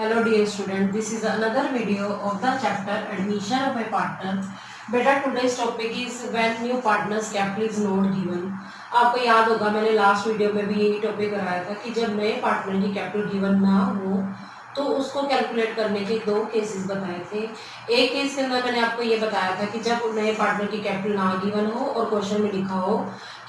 Hello dear student, this is another video of the chapter admission of a partner. बेटा today's topic is when new partners capital is not given. आपको याद होगा मैंने last video में भी यही topic कराया था कि जब नए पार्टनर की कैपिटल गिवन ना हो तो उसको कैलकुलेट करने के दो केसेस बताए थे। एक केस के अंदर मैंने आपको ये बताया था कि जब नए पार्टनर की कैपिटल ना गिवन हो और क्वेश्चन में लिखा हो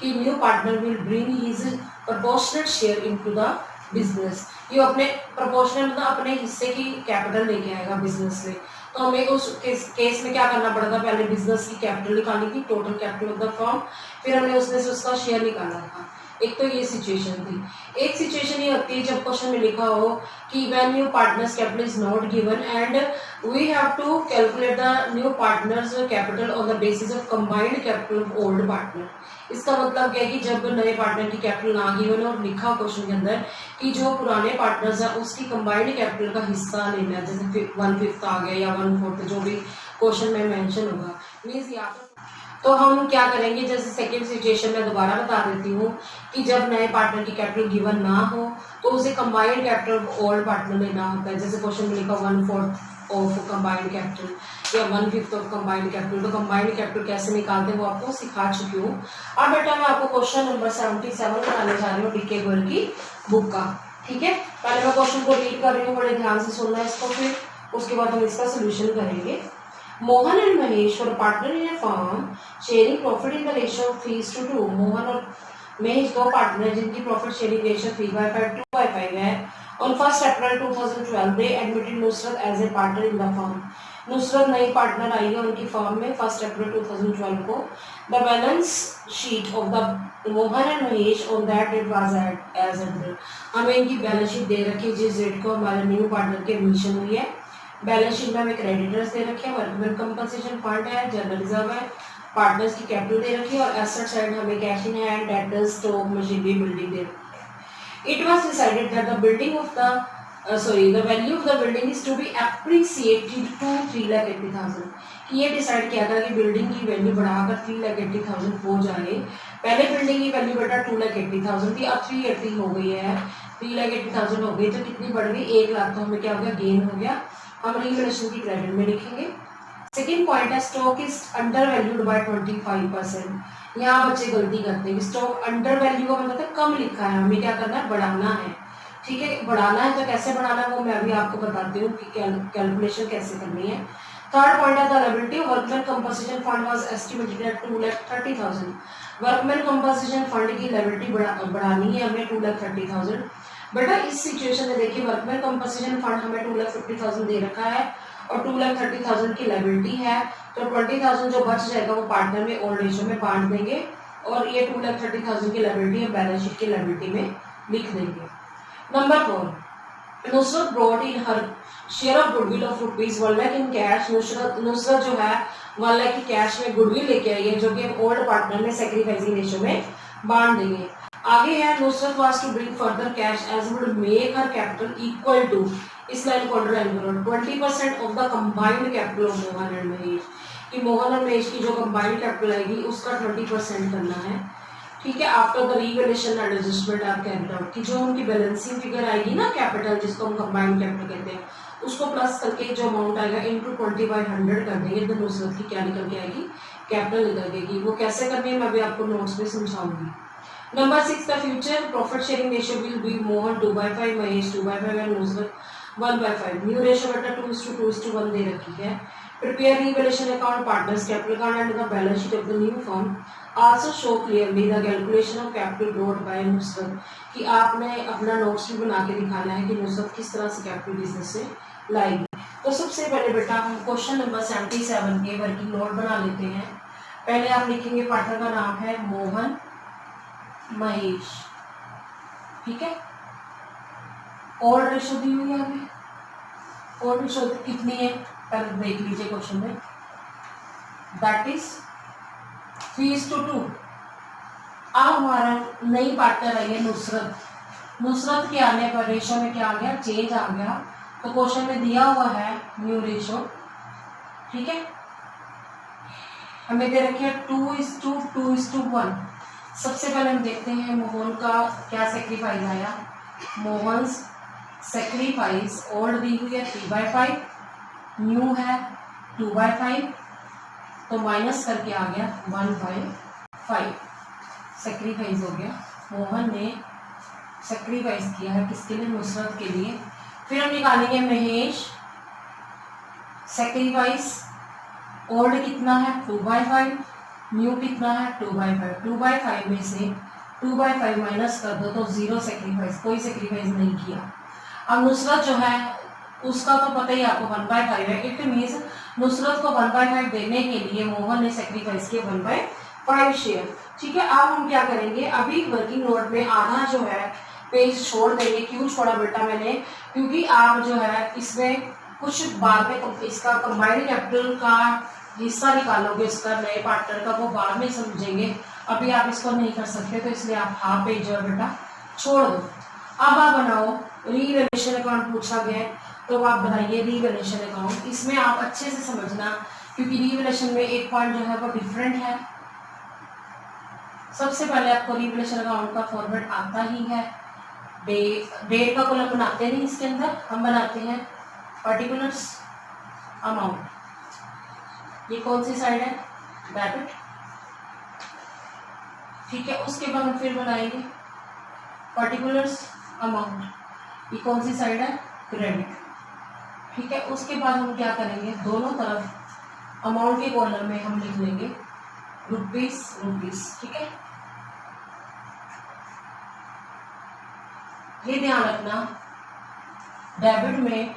कि new partner will bring his proportional share into the business, ये अपने प्रोपोर्शनल मतलब अपने हिस्से की कैपिटल लेके आएगा बिजनेस में। तो हमें उस केस में क्या करना पड़ेगा, पहले बिजनेस की कैपिटल निकालनी थी, total capital of the firm, फिर हमने उसमें से उसका शेयर निकालना था। एक तो ये सिचुएशन थी। एक सिचुएशन ये होती है जब क्वेश्चन में लिखा हो कि when new partners capital is not given and we have to calculate the new partners capital on the basis of combined capital of old partner. इसका मतलब क्या है कि जब नए पार्टनर की कैपिटल ना गिवन और लिखा क्वेश्चन के अंदर कि जो पुराने पार्टनर्स है उसकी कंबाइंड कैपिटल का हिस्सा लेना है, जैसे 1/5 आ गया या 1/4 जो भी क्वेश्चन में मेंशन होगा, मींस यहाँ पर तो हम क्या करेंगे, जैसे सेकेंड सिचुएशन में दोबारा बता देती हूँ कि जब नए पार्टनर की कैपिटल गिवन ना हो तो उसे combined capital of old partner लेना होता है। जैसे क्वेश्चन में लिखा 1/4 ऑफ कंबाइंड कैपिटल या 1/5 ऑफ कंबाइंड कैपिटल, तो कंबाइंड कैपिटल कैसे निकालते हैं वो आपको सिखा चुकी हूँ। अब बेटा मैं आपको क्वेश्चन नंबर 77 बनाने जा रही हूँ डीके गोयल की बुक का। ठीक है, पहले मैं क्वेश्चन को रीड कर रही हूँ, बड़े ध्यान से सुनना है इसको, फिर उसके बाद हम इसका सोल्यूशन करेंगे। Mohan and Mahesh were partner in a firm, sharing profit in the ratio of 3:2. Mohan और महेश दो पार्टनर जिनकी प्रॉफिट शेयरिंग रेशियो 3/5 है। On 1 April 2012 they admitted Nusrat as a partner in the firm. Nusrat नई पार्टनर आई है उनकी firm में 1 अप्रैल 2012 को। The balance sheet of the Mohan and Mahesh on that date was as under. हमें इनकी बैलेंस शीट दे रखी है जिस डेट को हमारे न्यू पार्टनर की एडमिशन हुई है। बैलेंस शीट में हमें क्रेडिटर्स दे रखे हैं, वर्कमैन कंपनसेशन फंड है, जनरल रिजर्व है, पार्टनर्स की कैपिटल दे रखी है और एसेट साइड हमें cash in hand, debtors, stock, machinery, building दे रखी है। It was decided that the building of the value of the building is to be appreciated to 3,80,000 कि ये डिसाइड किया था कि बिल्डिंग की वैल्यू बढ़ाकर 3,80,000 हो जाए। पहले बिल्डिंग की वैल्यू बेटा 2,80,000 थी, अब 380 हो गई है, 3,80,000 हो गई तो कितनी बढ़ गई, 1 लाख। तो हमें क्या हो गया, गेन हो गया। हम रिवैल्यूएशन की क्रेडिट में लिखेंगे। सेकेंड पॉइंट है stock is under valued bye 25%। यहाँ बच्चे गलती करते हैं, स्टॉक अंडर वैल्यू का मतलब कम लिखा है, हमें क्या करना है, बढ़ाना है। ठीक है, बढ़ाना है तो कैसे बढ़ाना है वो मैं अभी आपको बताती हूँ कि कैलकुलेशन कैसे करनी है। थर्ड पॉइंट है the liability workman compensation fund was estimated at 2,30,000। Workman compensation fund की लायबिलिटी बढ़ानी है हमें 2,30,000। बेटा इस सिचुएशन में देखिए वर्कमैन कंपनसेशन फंड हमें 2,50,000 दे रखा है और 2,30,000 की लायबिलिटी है, तो 20,000 जो बच जाएगा वो पार्टनर में ओल्ड रेशियो में बांट देंगे और ये 2,30,000 की लायबिलिटी है बैलेंस शीट की लायबिलिटी में लिख देंगे। Number 4, Nusrat brought in her share of goodwill of ₹1 lakh in cash. Nusrat जो है 1 लाख की कैश में गुडविल लेके आई है जो कि ओल्ड पार्टनर में सैक्रिफाइसिंग रेशियो में बांट देंगे। आगे है Nusrat was to bring further cash as would make her capital equal to, इस लाइन को अंडरलाइन करो, 20% of the combined capital of Mohan and Mahesh, कि मोहन और महेश की जो कंबाइंड कैपिटल आएगी उसका 20% करना है। ठीक है, after the revaluation and adjustment आप कैरिड आउट कि जो उनकी बैलेंसिंग फिगर आएगी ना कैपिटल जिसको हम कंबाइंड कैपिटल कहते हैं उसको प्लस करके जो अमाउंट आएगा इनटू 20/100 कर देंगे तो नुसरत की क्या निकल के आएगी, कैपिटल निकल गएगी। वो कैसे करनी है मैं अभी आपको नोट्स में समझाऊंगी। Number 6, the future profit sharing ratio will be Mohan 2/5, Mahesh 2/5 and Nusrat 1/5। New ratio बेटा 2:2:1 दे रखी है। Prepare revaluation account, partners capital account and the balance sheet of the new firm. Also show clearly the calculation of capital brought by Nusrat कि आपने अपना notes भी बना के दिखाना है कि नुसरत किस तरह से कैपिटल बिजनेस से लाएगी। तो सबसे पहले बेटा हम क्वेश्चन नंबर 77 के वर्किंग नोट बना लेते हैं। पहले आप लिखेंगे पार्टनर का नाम है मोहन महेश। ठीक है, ओल्ड रेशो दी हुई है हमें, ओल्ड रेशो कितनी है पहले देख लीजिए क्वेश्चन में, दैट इज 3:2। अब हमारा नई पार्टनर आई है नुसरत। नुसरत के आने पर रेशो में क्या आ गया, चेंज आ गया। तो क्वेश्चन में दिया हुआ है न्यू रेशो। ठीक है, हमें दे रखी है 2:2:1। सबसे पहले हम देखते हैं मोहन का क्या सेक्रीफाइस आया। मोहन सेक्रीफाइस ओल्ड दी हुई है 3/5, न्यू है 2/5, तो माइनस करके आ गया 1/5। सेक्रीफाइस हो गया, मोहन ने सेक्रीफाइस किया है किसके लिए, नुसरत के लिए। फिर हम निकालेंगे महेश, सेक्रीफाइस ओल्ड कितना है 2/5, न्यू कितना है 2/5, 2/5 में से 2/5 माइनस कर दो तो 0 सेक्रीफाइस, कोई सेक्रीफाइस नहीं किया। अब नुसरत जो है उसका तो पता ही आपको 1/5 है, इट मीन्स नुसरत को 1/5 देने के लिए मोहन ने सेक्रीफाइस किया 1/5 शेयर। ठीक है, अब हम क्या करेंगे, अभी वर्किंग नोट में आधा जो है पेज छोड़ देंगे। क्यों छोड़ा बेटा मैंने, क्योंकि आप जो है इसमें कुछ बाद में इसका कंबाइंड कैपिटल का हिस्सा निकालोगे उसका नए पार्टनर का, वो बाद में समझेंगे, अभी आप इसको नहीं कर सकते, तो इसलिए आप हाफ पेज जो है बेटा छोड़ दो। अब आप बनाओ रीवैल्यूएशन अकाउंट पूछा गया है, तो आप बनाइए रीवैल्यूएशन अकाउंट। इसमें आप अच्छे से समझना, क्योंकि रीवैल्यूएशन में एक पॉइंट जो है वो डिफरेंट है। सबसे पहले आपको रीवैल्यूएशन अकाउंट का फॉर्मेट आता ही है, डेट का कॉलम बनाते नहीं, इसके अंदर हम बनाते हैं पर्टिकुलर्स अमाउंट। ये कौन सी साइड है, डेबिट। ठीक है, उसके बाद हम फिर बनाएंगे पर्टिकुलर्स अमाउंट, ये कौन सी साइड है, क्रेडिट। ठीक है, उसके बाद हम क्या करेंगे, दोनों तरफ अमाउंट के कॉलम में हम लिख लेंगे रुपीस रुपीस। ठीक है, ये ध्यान रखना, डेबिट में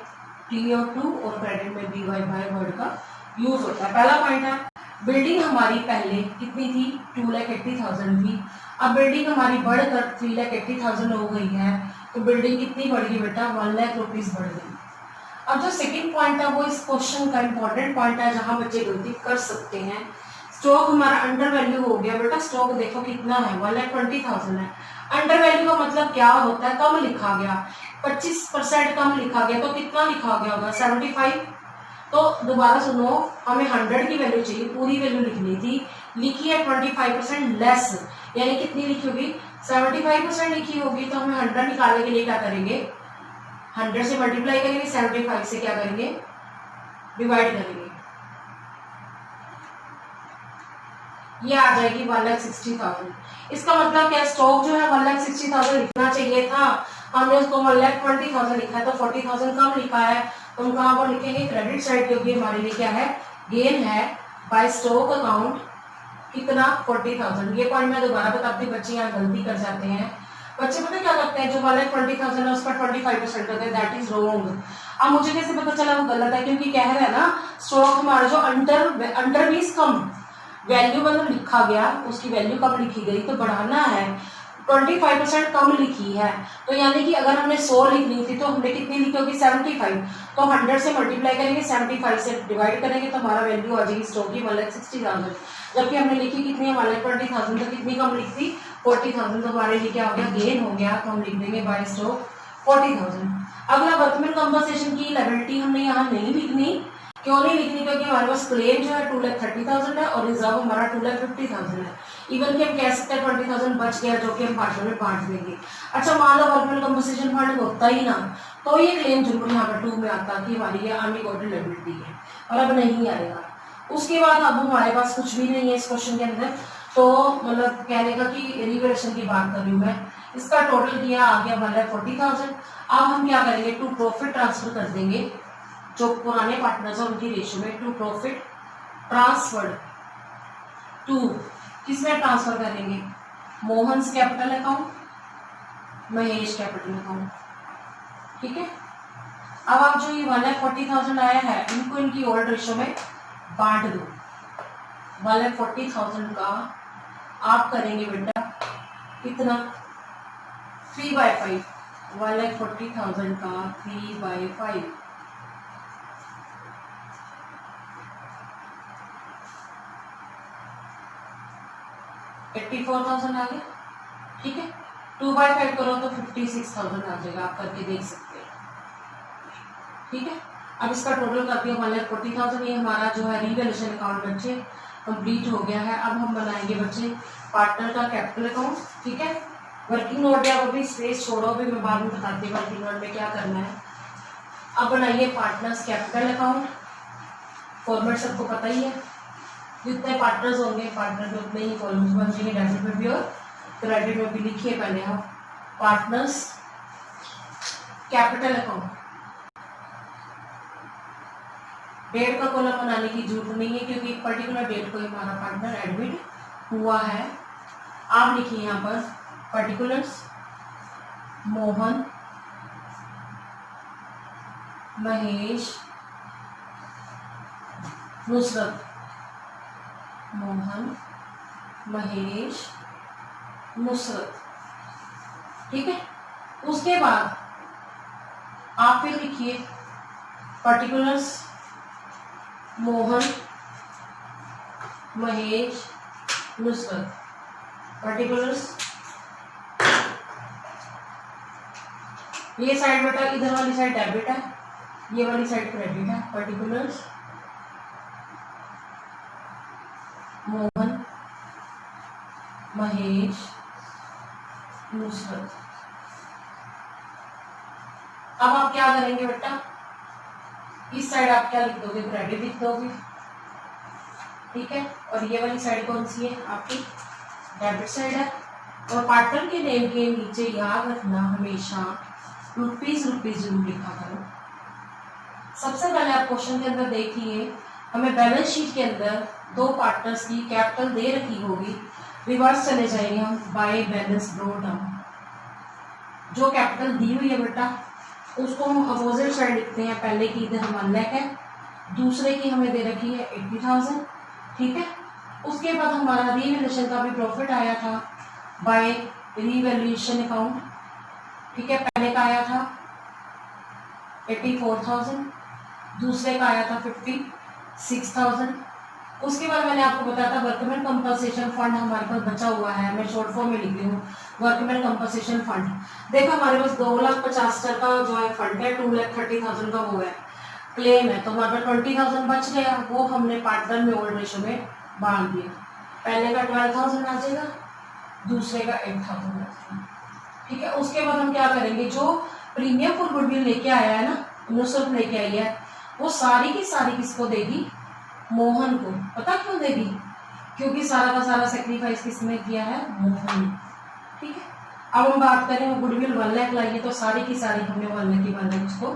TO2 और क्रेडिट में BY वर्ड का यूज होता है। पहला पॉइंट है, बिल्डिंग हमारी पहले कितनी थी 2,80,000 थी, अब बिल्डिंग हमारी बढ़कर 3,80,000 हो गई है, तो बिल्डिंग कितनी बढ़ गई बेटा 1 लाख रुपीज बढ़ गई। अब जो सेकंड पॉइंट है वो इस क्वेश्चन का इंपॉर्टेंट पॉइंट है, जहां बच्चे गलती कर सकते हैं। स्टॉक हमारा अंडर वैल्यू हो गया बेटा, स्टॉक देखो कितना है 1,20,000 है। अंडर वैल्यू का मतलब क्या होता है, कम लिखा गया, 25% कम लिखा गया, तो कितना लिखा गया होगा 75। तो दोबारा सुनो, हमें 100 की वैल्यू चाहिए, पूरी वैल्यू लिखनी थी, लिखी है 25% लेस, यानी कितनी लिखी होगी 75% लिखी होगी, तो हमें 100 निकालने के लिए क्या करेंगे, 100 से मल्टीप्लाई करेंगे, 75 से क्या करेंगे डिवाइड करेंगे, ये आ जाएगी 1,60,000। इसका मतलब क्या, स्टॉक जो है 1,60,000 लिखना चाहिए था, हमने उसको 1,20,000 लिखा है, तो 40,000 कम लिखा है, तो हम कहाँ पर लिखेंगे क्रेडिट साइड, क्योंकि हमारे लिए क्या है गेन है बाय स्टॉक अकाउंट कितना 40,000। ये पॉइंट मैं दोबारा बताती हूँ, बच्चे यहाँ गलती कर जाते हैं। बच्चे पता क्या करते हैं, जो 1,20,000 है उस पर 25% होता है, दैट इज रॉन्ग। अब मुझे कैसे पता चला वो गलत है, क्योंकि कह रहा है ना स्टॉक हमारा जो अंडर मींस कम वैल्यू मतलब लिखा गया, उसकी वैल्यू कम लिखी गई, तो बढ़ाना है 25% कम लिखी है, तो यानी कि अगर हमने 100 लिखनी थी तो हमने कितनी लिखी होगी 75, तो 100 से मल्टीप्लाई करेंगे, 75 से डिवाइड करेंगे, तो हमारा वैल्यू आ जाएगी स्टॉक की 1,60,000। जबकि हमने लिखी कितनी है 1,20,000, तो कितनी कम लिखी 40,000, तो हमारे लिए क्या हो गया गेन हो गया, तो हम लिख देंगे बाय स्टॉक 40,000। अगला वर्कमैन कंपनसेशन की लायबिलिटी हमने यहाँ नहीं लिखनी, क्यों नहीं लिखनी, क्योंकि हमारे पास क्लेम जो है 2,30,000 है और रिजर्व हमारा 2,50,000 है। इवन कि हम कह सकते हैं 20,000 बच गया, जो कि हम पार्टनर में बांट देंगे। अच्छा मान लो वर्कमैन कंपनसेशन फंड होता ही ना, तो ये क्लेम जरूर यहाँ पर 2 में आता कि हमारी ये अनरिकॉर्डेड लायबिलिटी है, और अब नहीं आएगा। उसके बाद अब हमारे पास कुछ भी नहीं है इस क्वेश्चन के अंदर, तो मतलब कहने का कि रिवैल्यूएशन की बात कर रही हूँ मैं। इसका टोटल दिया आ गया 1,40,000। अब हम क्या करेंगे, टू प्रॉफिट ट्रांसफर कर देंगे, जो पुराने पार्टनर्स है उनकी रेशियो में टू प्रॉफिट ट्रांसफर्ड टू, किसमें ट्रांसफर करेंगे, Mohan's capital account, Mahesh capital account. ठीक है, अब आप जो ये 1,40,000 आया है इनको इनकी ओल्ड रेशियो में बांट दो। 1,40,000 का आप करेंगे बेटा कितना 3/5, 1,40,000 का 3/5, $84,000 आ गया। ठीक है, 2/5 करो तो 56,000 आ जाएगा, आप करके देख सकते हैं। ठीक है, अब इसका टोटल करके 1,40,000, ये हमारा जो है रिवैल्यूएशन अकाउंट बच्चे कंप्लीट हो गया है। अब हम बनाएंगे बच्चे पार्टनर का कैपिटल अकाउंट। ठीक है, वर्किंग नोट में आप अभी स्पेस छोड़ो, अभी मैं बाद में बताती हूँ वर्किंग नोट में क्या करना है। अब बनाइए पार्टनर्स कैपिटल अकाउंट। फॉर्मेट सबको पता ही है, जितने पार्टनर्स होंगे पार्टनर के उतने ही कॉलम्स बन जाएंगे, डेबिट में भी और क्रेडिट में भी। लिखिए पहले आप पार्टनर्स कैपिटल अकाउंट। डेट का कॉलम बनाने की जरूरत नहीं है क्योंकि एक पर्टिकुलर डेट को हमारा पार्टनर एडमिट हुआ है। आप लिखिए यहाँ पर पर्टिकुलर्स मोहन महेश नुसरत। मोहन महेश नुसरत, ठीक है। उसके बाद आप फिर लिखिए पर्टिकुलर्स मोहन महेश नुसरत। पर्टिकुलर्स, ये साइड बेटा इधर वाली साइड डेबिट है, ये वाली साइड क्रेडिट है। पर्टिकुलर्स मोहन महेश नुसरत। अब आप क्या करेंगे बेटा, इस साइड आप क्या लिख दोगे, क्रेडिट लिख दोगे, ठीक है। और ये वाली साइड कौन सी है, आपकी डेबिट साइड है। और पार्टनर के नेम के नीचे याद रखना हमेशा रुपीज जरूर लिखा करो। सबसे पहले आप क्वेश्चन के अंदर देखिए, हमें बैलेंस शीट के अंदर दो पार्टनर्स की कैपिटल दे रखी होगी। रिवर्स चले जाएंगे हम, बाय बैलेंस ब्रॉट डाउन। जो कैपिटल दी हुई है बेटा उसको हम अपोजिट साइड लिखते हैं। पहले की इधर 1 लाख है, दूसरे की हमें दे रखी है 80,000, ठीक है। उसके बाद हमारा रीवैल्यूएशन का भी प्रॉफिट आया था बाय रीवैल्यूएशन अकाउंट, ठीक है। पहले का आया था 84,000, दूसरे का आया था 56,000। उसके बाद मैंने आपको बताया था वर्कमैन कंपनसेशन फंड हमारे पास बचा हुआ है, मैं शॉर्ट फॉर्म में लिख रही हूँ वर्कमैन कंपनसेशन फंड। देखो हमारे पास 2,50,000 का जो है फंड है, 2,30,000 का वो है क्लेम है, तो हमारे पास 20,000 बच गया, वो हमने पार्टनर में ओल्ड रेशो में बांध दिया। पहले का 12,000 आ जाएगा, दूसरे का 8,000 आ जाएगा, ठीक है। उसके बाद हम क्या करेंगे, जो प्रीमियम फॉर गुडविल लेके आया है ना, नुसरत लेके आई है, वो सारी की सारी किसको देगी, मोहन को। पता क्यों देगी, क्योंकि सारा का सारा सेक्रीफाइस किसने किया है, मोहन ने, ठीक है। अब हम बात करें गुडविल 1 लाख लाइए, तो सारी की सारी हमने 1 लाख की 1 लाख उसको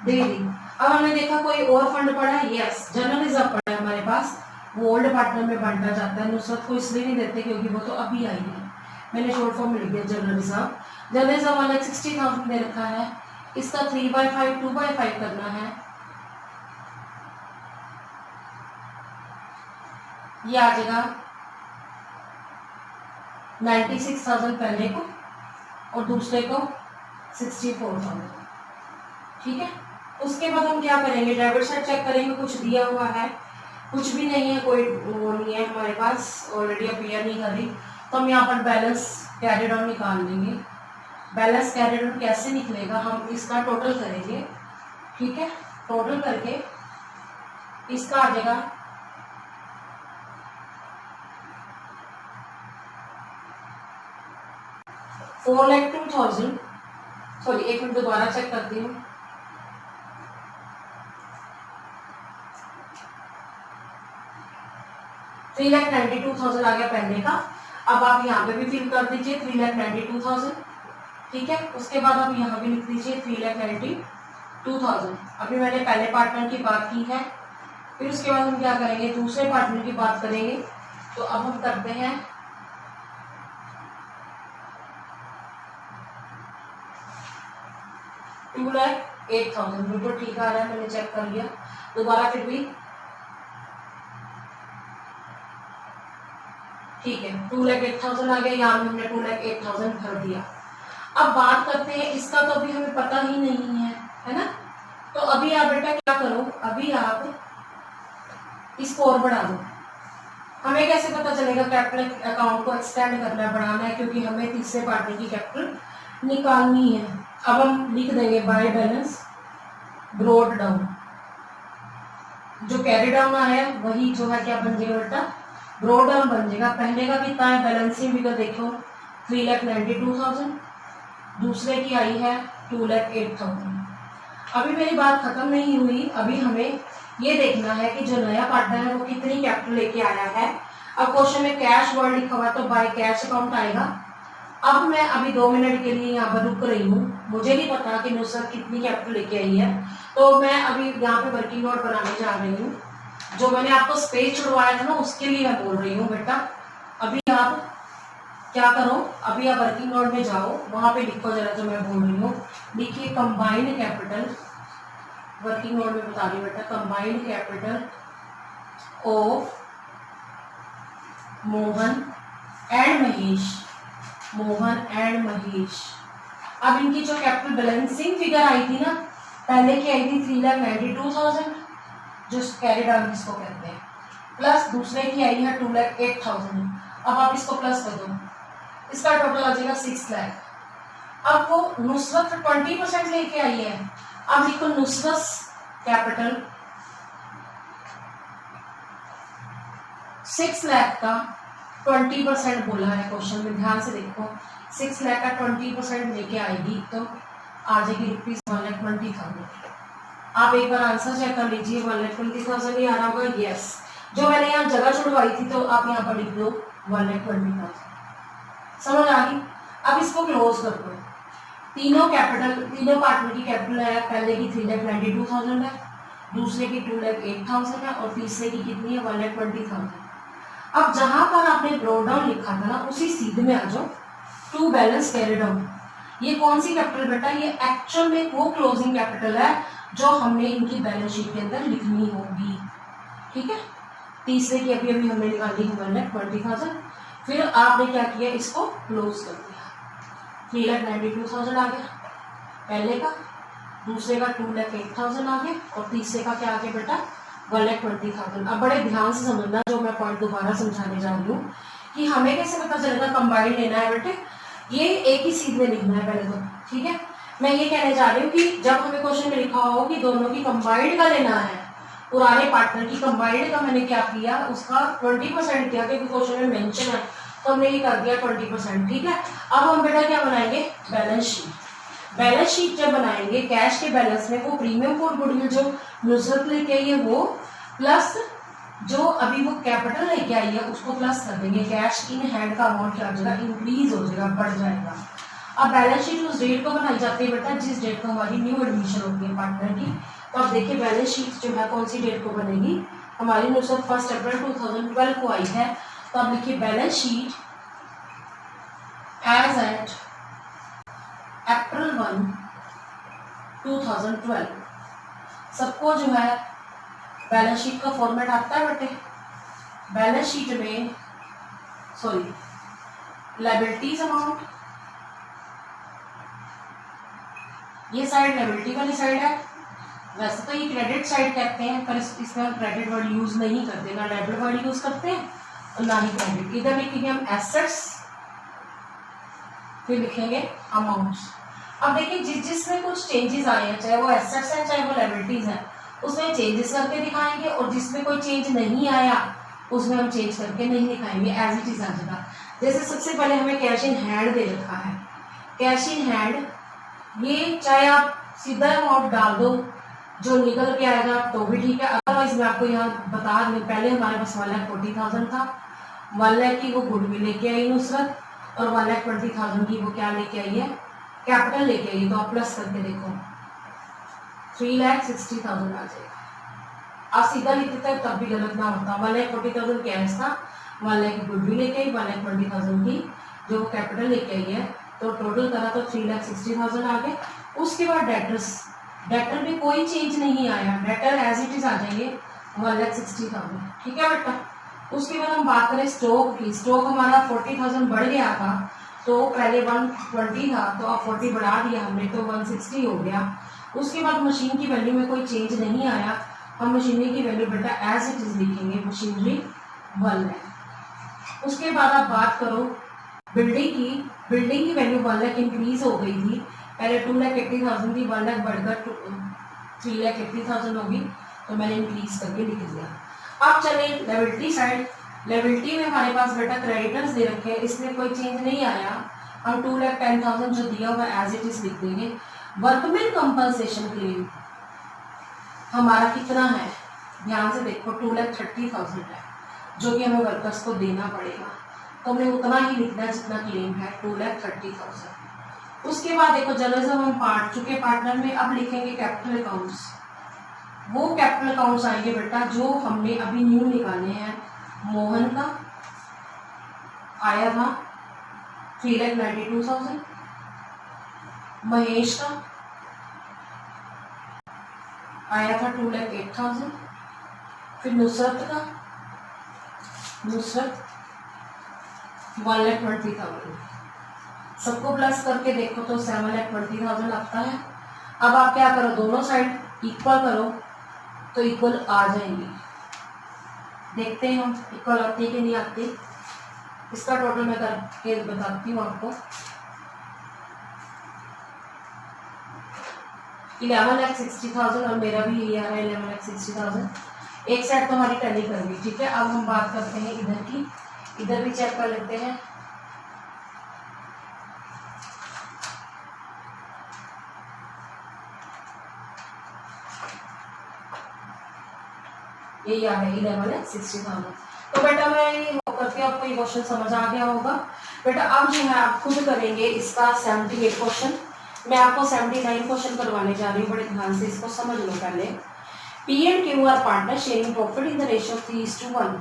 दे दी। अब हमने देखा कोई और फंड पड़ा है, यस जनरल रिजर्व पड़ा है हमारे पास, वो ओल्ड पार्टनर में बांटा जाता है। नुसरत को इसलिए नहीं देते क्योंकि वो तो अभी आई है, मैंने शॉर्ट फॉर्म में लिख दिया जनरल रिजर्व। जनरल रिजर्व वाला 60,000 दे रखा है, इसका 3/5 2/5 करना है, ये आ जाएगा 96,000 पहले को और दूसरे को 64,000, ठीक है। उसके बाद हम क्या करेंगे, डेबिट साइड चेक करेंगे, कुछ दिया हुआ है, कुछ भी नहीं है, कोई वो नहीं है हमारे पास, ऑलरेडी अपीयर नहीं कर रही, तो हम यहाँ पर बैलेंस कैरी डाउन निकाल लेंगे। बैलेंस कैरी डाउन कैसे निकलेगा, हम इसका टोटल करेंगे, ठीक है। टोटल करके इसका आ जाएगा 4,02,000, सॉरी एक मिनट दोबारा चेक करती हूँ, 3,92,000 आ गया पहले का। अब आप यहाँ पे भी फिल कर दीजिए 3,92,000, ठीक है। उसके बाद आप यहाँ भी लिख दीजिए 3,92,000। अभी मैंने पहले पार्टनर की बात की है, फिर उसके बाद हम क्या करेंगे, दूसरे पार्टनर की बात करेंगे। तो अब हम करते हैं 2,08,000, बिल्कुल ठीक आ रहा है, मैंने चेक कर लिया दोबारा, फिर भी ठीक है। 2,08,000 आ गया, यहाँ हमने 2,08,000 भर दिया। अब बात करते हैं इसका, तो अभी हमें पता ही नहीं है ना। तो अभी आप बेटा क्या करो, अभी आप इसको और बढ़ा दो। हमें कैसे पता चलेगा कैपिटल अकाउंट को एक्सटेंड करना है, बढ़ाना है, क्योंकि हमें तीसरे पार्टी की कैपिटल निकालनी है। अब हम लिख देंगे बाय बैलेंस ब्रॉट डाउन, जो कैरी डाउन आया है वही जो है क्या बन जाएगा बेटा, ब्रॉट डाउन बन जाएगा। पहले का कितना है बैलेंसिंग फिगर देखो 3,92,000, दूसरे की आई है 2,08,000। अभी मेरी बात खत्म नहीं हुई, अभी हमें ये देखना है कि जो नया पार्टनर है वो कितनी कैपिटल लेके आया है। अब क्वेश्चन में कैश वर्ड लिखा हुआ है तो बाय कैश अकाउंट आएगा। अब मैं अभी 2 मिनट के लिए यहाँ पर रुक रही हूँ, मुझे नहीं पता कि नुसरत कितनी कैपिटल लेके आई है, तो मैं अभी यहाँ पे वर्किंग नोट बनाने जा रही हूँ। जो मैंने आपको स्पेस छुड़वाया था ना, उसके लिए मैं बोल रही हूँ बेटा। अभी आप क्या करो, अभी आप वर्किंग नोट में जाओ, वहां पे लिखो जरा जो मैं बोल रही हूँ। लिखिए कंबाइंड कैपिटल, वर्किंग नोट में बता रही बेटा, combined capital of Mohan and Mahesh, Mohan and Mahesh. अब इनकी जो कैपिटल बैलेंसिंग फिगर आई थी ना, पहले की आई थी 3,92,000, जो कैरी डाउन जिसको कहते हैं, प्लस दूसरे की आई है 2,08,000। अब आप इसको प्लस कर दो, इसका टोटल आ जाएगा 6 लाख। अब वो नुसरत 20% लेके आई है। अब लिखो नुसरत कैपिटल 6 लाख का 20% बोला है क्वेश्चन में, ध्यान से देखो। 6 लाख का 20% लेके आएगी तो आ जाएगी ₹1,20,000। आप एक बार आंसर चेक कर लीजिए, 1,20,000 ही आ रहा होगा। यस, जो मैंने यहाँ जगह छुड़वाई थी तो आप यहाँ पर लिख दो 1,20,000। समझ आ गई? अब इसको क्लोज कर दो। तीनों पार्टनर की कैपिटल है, पहले की 3,92,000 है, दूसरे की 2,08,000 है और तीसरे की कितनी है 1,20,000। अब जहां पर आपने ब्रोड डाउन लिखा था ना, उसी सीध में आ जाओ, टू बैलेंस कैरिड आउट। ये कौन सी कैपिटल बेटा? ये एक्चुअल में वो क्लोजिंग कैपिटल है जो हमने इनकी बैलेंस शीट के अंदर लिखनी होगी। ठीक है, तीसरे की अभी हमने निकाली 1,20,000। फिर आपने क्या किया, इसको क्लोज कर दिया। 3,92,000 आ गया पहले का, दूसरे का 2,08,000 आ गया और तीसरे का क्या आ गया बेटा 1,20,000। अब बड़े ध्यान से समझना, जो मैं पॉइंट दोबारा समझाने जा रही हूँ कि हमें कैसे पता चलेगा कंबाइंड लेना है बेटे। ये एक ही सीध में लिखना है पहले तो। ठीक है, मैं ये कहने जा रही हूँ कि जब हमें क्वेश्चन में लिखा हो कि दोनों की कंबाइंड का लेना है, पुराने पार्टनर की कंबाइंड का मैंने क्या किया, उसका 20% किया, क्योंकि क्वेश्चन में मेंशन है तो हमने ये कर दिया 20%। ठीक है, अब हम बेटा क्या बनाएंगे, बैलेंस शीट। बैलेंस शीट जब बनाएंगे, कैश के बैलेंस में वो प्रीमियम फॉर गुडविल जो नुसरत लेके आई है वो, प्लस जो अभी वो कैपिटल लेके आई है उसको प्लस कर देंगे। कैश इन हैंड का अमाउंट क्या हो जाएगा, इंक्रीज हो जाएगा, बढ़ जाएगा। अब बैलेंस शीट उस डेट को बनाई जाती है बेटा जिस डेट को हमारी न्यू एडमिशन होती है पार्टनर की। तो अब देखिए बैलेंस शीट जो है कौन सी डेट को बनेगी, हमारी नुसरत 1 अप्रैल 2012 को आई है। तो अब लिखिए balance sheet as at April 1, 2012। सबको जो है बैलेंस शीट का फॉर्मेट आता है बेटे। बैलेंस शीट में लायबिलिटीज अमाउंट, ये साइड लायबिलिटी वाली साइड है। वैसे तो ये क्रेडिट साइड कहते हैं, पर इसमें हम क्रेडिट वर्ड यूज नहीं करते, ना डेबिट वर्ड यूज करते हैं और ना ही क्रेडिट। इधर लिखेंगे हम एसेट्स, फिर लिखेंगे अमाउंट्स। अब देखिए जिसमें कुछ चेंजेस आए हैं, चाहे वो एसेट्स हैं चाहे वो लायबिलिटीज हैं, उसमें चेंजेस करके दिखाएंगे, और जिसमें कोई चेंज नहीं आया उसमें हम चेंज करके नहीं दिखाएंगे, एज इट इज आ जाएगा। जैसे सबसे पहले हमें कैश इन हैंड दे रखा है। कैश इन हैंड, ये चाहे आप सीधा अमाउंट डाल दो, जो निकल के आएगा तो भी ठीक है, अदरवाइज मैं आपको यहाँ बता दूँ, पहले हमारे पास 1,40,000 था, 1 लाख की वो गुडविल लेके आई नुसरत, और 1,20,000 की वो क्या लेके आई है, कैपिटल लेके आई। तो आप प्लस करके देखो 3,60,000 आ जाएगा। आप सीधा लिखते थे तब भी गलत ना होता। 1,40,000 कैश था, 1 लाख की गुडविल लेके आई, 1,20,000 की जो कैपिटल लेके आई है, तो टोटल करा तो 3,60,000 आ गए। उसके बाद डेटर में कोई चेंज नहीं आया, डेटर एज इट इज आ जाएंगे 1,60,000। ठीक है बेटा। उसके बाद हम बात करें स्टॉक की। स्टॉक हमारा 40,000 बढ़ गया था, तो पहले 120 था तो अब 40 बढ़ा दिया हमने, तो 160 हो गया। उसके बाद मशीन की वैल्यू में कोई चेंज नहीं आया, हम मशीनरी की वैल्यू बेटा एज इट इज लिखेंगे, मशीनरी 1 लाख। उसके बाद आप बात करो बिल्डिंग की वैल्यू 1 लाख इंक्रीज हो गई थी, पहले 2,80,000 थी, 1 लाख बढ़कर 3,80,000 होगी, तो मैंने इंक्रीज करके लिख दिया। अब चले लायबिलिटी साइड। लायबिलिटी में हमारे पास बेटा क्रेडिटर्स दे रखे हैं, इसमें कोई चेंज नहीं आया, हम 2,10,000 जो दिया हुआ एज इट इज लिख देंगे। वर्कमैन कंपनसेशन क्लेम हमारा कितना है, ध्यान से देखो 2,30,000 है जो कि हमें वर्कर्स को देना पड़ेगा, तो हमें उतना ही लिखना है जितना क्लेम है 2,30,000। उसके बाद देखो जर्नलिज्म हम पार्ट चुके पार्टनर में, अब लिखेंगे कैपिटल अकाउंट्स। वो कैपिटल अकाउंट्स आएंगे बेटा जो हमने अभी न्यू निकाले हैं। मोहन का आया था 3,92,000, महेश का आया था 2,08,000, फिर नुसरत 1,20,000। सबको प्लस करके देखो तो 7,20,000 आता है। अब आप क्या करो, दोनों साइड इक्वल करो तो इक्वल आ जाएंगे। देखते हैं हम इक्वल आती है कि नहीं आती। इसका टोटल मैं करके बताती हूँ आपको। 11,60,000 और मेरा भी यही आ रहा है 11,60,000। एक साइड तो हमारी टैली कर गई, ठीक है। अब हम बात करते हैं इधर की, इधर भी चेक कर लेते हैं। यही आ रहा है 11,60,000। तो बेटा मैं ये करके आपको ये क्वेश्चन समझ आ गया होगा। बेटा अब जो है आप खुद करेंगे इसका 78 क्वेश्चन। मैं आपको 79 क्वेश्चन करवाने जा रही हूँ, बड़े ध्यान से इसको समझ लो पहले। P and Q R partner sharing profit in the ratio 3:1।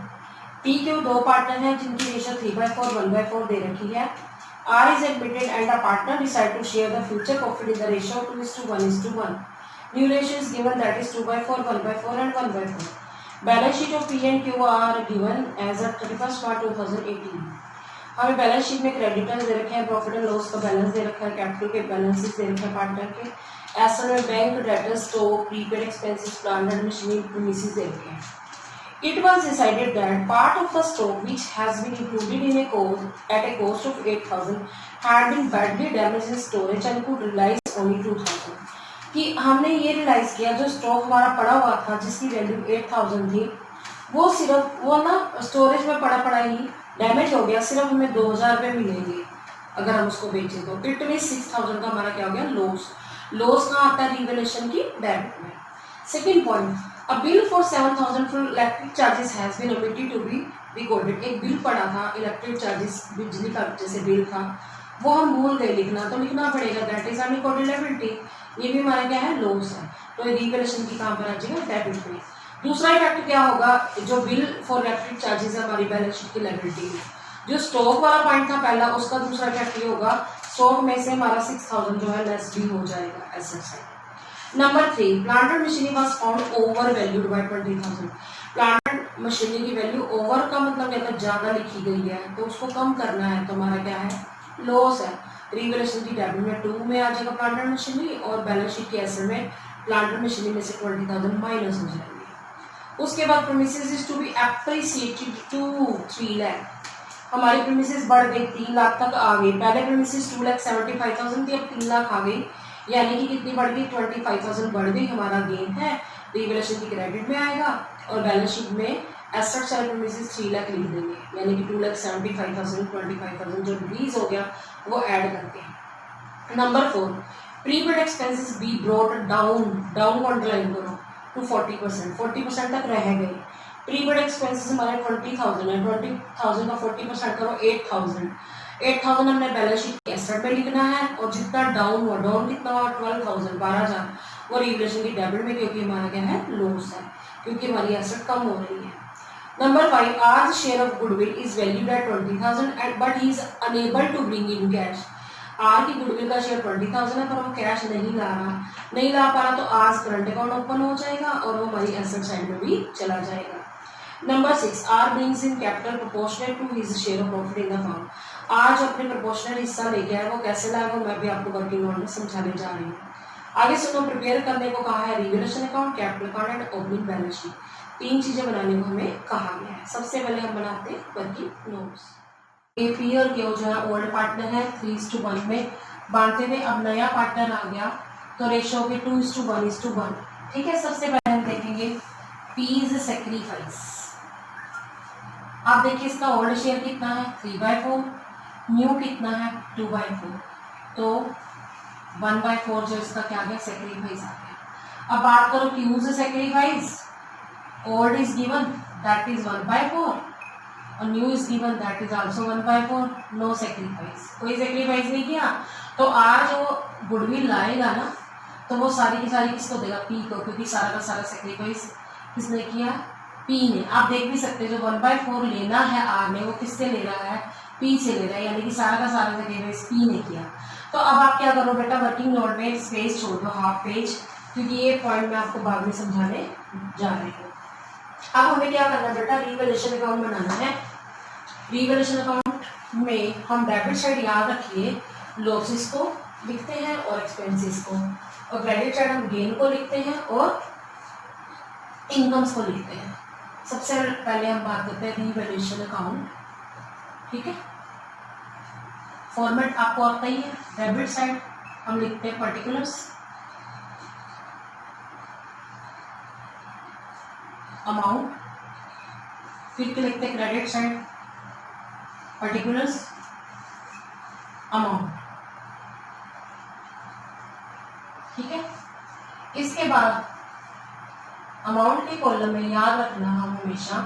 P Q दो पार्टनर हैं जिनकी रेशियो 3/4 1/4 दे रखी है। R is admitted and a partner decide to share the future profit in the ratio 2:1:1। New ratio is given that is 2/4 1/4 and 1/4। Balance sheet of P and Q are given as of 31 March 2018। हमें balance sheet में creditors दे रखे हैं, profit and loss का balance दे रखा है, capital के balances दे रखे हैं पार्टनर के, एसेट में bank debtors stock prepaid expenses plant and machinery premises दे रखे हैं। It was decided that part of the stock which has been included in a cost at a cost of 8,000 had been badly damaged in storage and could realize only 2,000। कि हमने ये realise किया जो stock हमारा पड़ा हुआ था जिसकी वैल्यू 8,000 थी, वो सिर्फ वो ना स्टोरेज में पड़ा ही डैमेज हो गया, सिर्फ हमें 2,000 रुपये मिलेंगे अगर हम उसको बेचें तो। इट मीन 6,000 का हमारा क्या हो गया लॉस। लॉस कहाँ आता है, रिवैल्यूएशन की डेबिट में। Second point, a bill for 7,000 for electric charges has been omitted to be recorded. एक बिल पड़ा था इलेक्ट्रिक चार्जेस, बिजली का जैसे बिल था, वो हम भूल गए लिखना, तो लिखना पड़ेगा दैट इज अनरिकॉर्डेड लायबिलिटी। ये भी हमारा क्या है लॉस है, तो रिवैल्यूएशन की कहाँ पर आ जाएगा डेबिट में। दूसरा इफेक्ट क्या होगा, जो बिल फॉर इलेक्ट्रिक चार्जेस है हमारी बैलेंस शीट की लायबिलिटी में। जो स्टॉक वाला पॉइंट था पहला, उसका दूसरा इफेक्ट ये होगा स्टॉक में से हमारा 6,000 जो है लेस भी हो जाएगा asset side. Number 3, plant and machinery was found over valued bye 20,000। Plant and machinery की वैल्यू ओवर का मतलब क्या था, ज्यादा लिखी गई है, तो उसको कम करना है, तो हमारा क्या है लॉस है। रिवैल्यूएशन की डेबिट में 2 में आ जाएगा प्लांट एंड मशीनरी, और बैलेंस शीट के एसेट में प्लांट एंड मशीनरी में से 20,000 माइनस हो जाएंगे। उसके बाद premises is to be appreciated to 3 lakh. हमारी प्रीमिसेस बढ़ गई 3 लाख तक आ गई। पहले प्रीमिसेस 2,75,000 थी, अब 3 लाख आ गई, यानी कि कितनी बढ़ गई 25,000 बढ़ गई। हमारा गेन है, रिवैल्यूएशन की क्रेडिट में आएगा, और बैलेंस शीट में एसेट साइड प्रीमिसेस 3 लाख लिख देंगे, यानी कि 2,75,000 25,000 जो डिक्रीज हो गया वो ऐड करते हैं। Number 4, prepaid expenses be brought down को अंडरलाइन करो टू 40%, 40% तक रह गए। प्रीपेड एक्सपेंसेस हमारे 20,000 है, 20,000 का 40% करो 8,000। 8,000 हमने बैलेंस शीट के एसेट में लिखना है, और जितना डाउन हुआ, डाउन कितना हुआ 12,000 12,000, वो रिवैल्यूएशन की डेबिट में, क्योंकि हमारा क्या है लॉस है, क्योंकि हमारी एसेट कम हो रही है। Number 5, R share of goodwill is valued at 20,000 and but he is unable to bring in cash. R की गुडविल का शेयर 20,000 है, पर वो कैश नहीं ला पा रहा, तो आज करंट अकाउंट ओपन हो जाएगा और वो हमारी एसेट साइड में भी चला जाएगा। Number 6, R brings in capital proportional to his share of profit in the firm. आज अपने प्रोपोर्शनल हिस्सा लेके आए, वो कैसे लाएगा मैं भी आपको वर्किंग नोट में समझाने जा रही हूँ। आगे सुनो, प्रिपेयर करने को कहा है revaluation account, capital account and opening balance sheet. 3 चीजें बनाने को हमें कहा गया है। सबसे पहले हम बनाते हैं वर्किंग नोट्स। एपी और क्यू जो है ओल्ड पार्टनर है 3:1 में बांटते हुए, अब नया पार्टनर आ गया तो रेशियो होगी 2:1:1। ठीक है, सबसे पहले हम देखेंगे पी इज सैक्रिफाइस। आप देखिए इसका ओल्ड शेयर कितना है 3/4, न्यू कितना है 2/4, तो 1/4 जो इसका क्या गया सेक्रीफाइस आ गया। अब बात करो क्यू से sacrifice, old is given that is 1/4 और new is given that is also 1/4, no sacrifice, कोई सेक्रीफाइस नहीं किया। तो आज जो गुडविल लाएगा ना तो वो सारी की सारी किसको देगा, पी को, क्योंकि सारा का सारा सेक्रीफाइस किसने किया, पी ने। आप देख भी सकते हैं जो 1/4 लेना है आर ने वो किससे ले रहा है, पी से ले रहा है, यानी कि सारा का सारा सेक्रीफाइस पी ने किया। तो अब आप क्या करो बेटा, वर्किंग नोट में स्पेस छोड़ दो हाफ पेज, क्योंकि ये पॉइंट मैं आपको बाद में समझाने जा रही हूँ। अब हमें क्या करना है बेटा, रिवैल्यूएशन अकाउंट बनाना है। रिवैल्यूएशन अकाउंट में हम डेबिट साइड याद रखिए लॉसेस को लिखते हैं और एक्सपेंसेस को, और क्रेडिट साइड हम गेन को लिखते हैं और इनकम्स को लिखते हैं। सबसे पहले हम बात करते हैं रिवैल्यूएशन अकाउंट, ठीक है। फॉर्मेट आपको आता ही है, डेबिट साइड हम लिखते हैं पर्टिकुलर्स, अमाउंट, फिर क्या लिखते हैं क्रेडिट साइड पर्टिकुलर्स, अमाउंट, ठीक है। इसके बाद अमाउंट के कॉलम में याद रखना हम हमेशा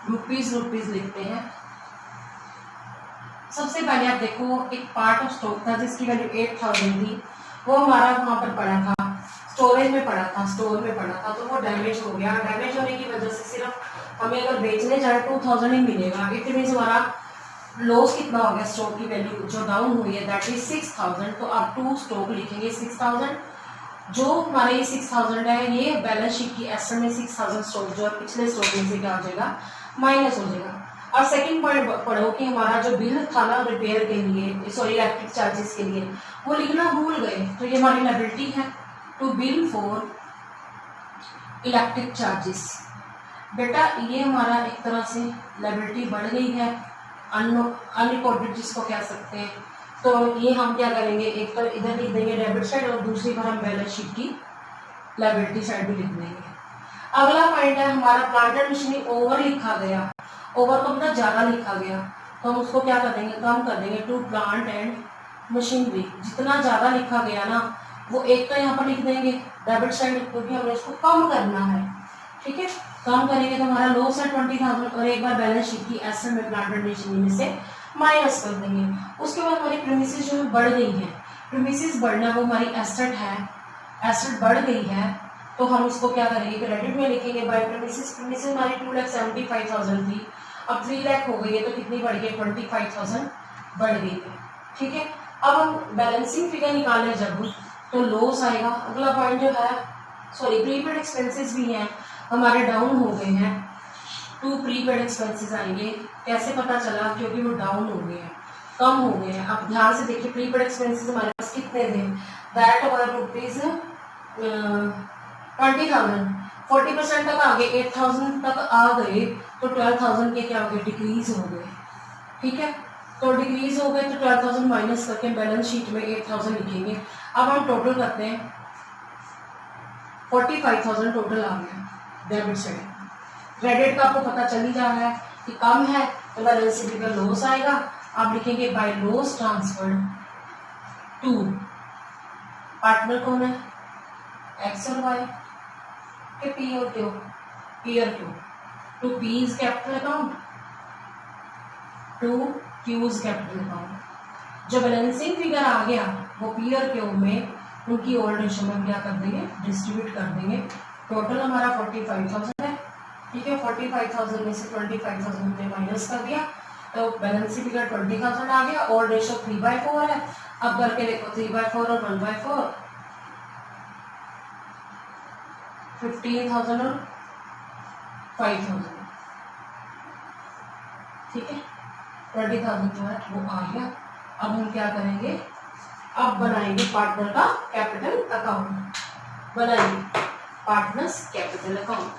रुपीज लिखते हैं। सबसे पहले आप देखो एक पार्ट ऑफ स्टॉक था जिसकी वैल्यू 8000 थी, वो हमारा वहां पर पड़ा था, स्टोरेज में पड़ा था, स्टोर में पड़ा था, तो वो डैमेज हो गया। डैमेज होने की वजह से सिर्फ हमें अगर बेचने जाए 2000 ही मिलेगा। इट मीन्स हमारा लॉस कितना हो गया, स्टॉक की वैल्यू जो डाउन हुई है दैट इज 6000। तो आप टू स्टॉक लिखेंगे 6000, जो हमारे ये 6000 है ये बैलेंस शीट की एसेट में 6000 स्टॉक जो है पिछले स्टॉक में से क्या हो जाएगा, माइनस हो जाएगा। और सेकंड पॉइंट पढ़ो कि हमारा जो बिल था ना रिपेयर के लिए, सॉरी इलेक्ट्रिक चार्जेस के लिए, वो लिखना भूल गए, तो ये हमारी लायबिलिटी है to bill for electric charges. बेटा ये हमारा एक तरह से लायबिलिटी बढ़ गई है, अनरिकॉर्डेड जिसको कह सकते हैं। तो ये हम क्या करेंगे, एक तो इधर लिख देंगे डेबिट साइड और दूसरी पर हम बैलेंस शीट की लायबिलिटी साइड भी लिख देंगे। अगला पॉइंट है हमारा प्लांट एंड मशीनरी ओवर लिखा गया, ओवर तो मतलब ज्यादा लिखा गया, तो हम उसको क्या कर देंगे, कम कर देंगे टू प्लांट एंड मशीनरी। जितना ज्यादा लिखा गया ना वो एक तो यहाँ पर लिख देंगे डेबिट साइड, क्योंकि हमें उसको कम करना है, ठीक है। कम करेंगे तो हमारा लॉस है 20000 और एक बार बैलेंस शीट की एसेट में प्लांट एंड मशीनरी में से माइनस कर देंगे। उसके बाद हमारी प्रीमिसेस जो है बढ़ गई है, प्रीमिसेस बढ़ना वो हमारी एसेट है, एसेट बढ़ गई है, तो हम उसको क्या करेंगे, क्रेडिट में लिखेंगे बाय प्रीमिसेस। प्रीमिसेस हमारी 2,75,000 थी, अब 3 लाख हो गई है, तो कितनी बढ़ गई, 25,000 बढ़ गई है, ठीक है। अब हम बैलेंसिंग फिगर निकालें जब तो लॉस आएगा। अगला पॉइंट जो है, सॉरी प्रीपेड एक्सपेंसेस भी हैं हमारे डाउन हो गए हैं, टू प्रीपेड एक्सपेंसेस आएंगे। कैसे पता चला, क्योंकि वो डाउन हो गए हैं, कम हो गए हैं। अब ध्यान से देखिए प्रीपेड एक्सपेंसेस हमारे पास कितने थे, दैट हमारे रुपीज 20,000, 40% तक आ गए, 8,000 तक आ गए, तो 12,000 के क्या हो गए, डिक्रीज हो गए, ठीक है। तो डिक्रीज हो गए तो 12,000 माइनस करके बैलेंस शीट में 8,000 लिखेंगे। अब हम टोटल करते हैं, 45,000 टोटल आ गया डेबिट साइड। क्रेडिट का आपको पता चल ही जा रहा है कि कम है, तो बैलेंस शीट में लॉस आएगा। आप लिखेंगे by loss transferred to partner कौन है, एक्स और वाई के, पी और Q, to P's capital account to Q's capital account. जो बैलेंसिंग फिगर आ गया वो पी और क्यू में उनकी ओल्ड रेशो में क्या कर देंगे, डिस्ट्रीब्यूट कर देंगे। टोटल हमारा 45,000 है, ठीक है। 45,000 में से 25,000 हमने माइनस कर दिया, तो बैलेंसिंग फिगर 20,000 आ गया। ओल्ड रेशो 3/4 है। अब करके देखो 3/4 और 1/4, 15,000 और 5,000, ठीक है। 20,000 जो है वो आ गया। अब हम क्या करेंगे, अब बनाएंगे पार्टनर का कैपिटल अकाउंट, बनाएंगे पार्टनर्स कैपिटल अकाउंट।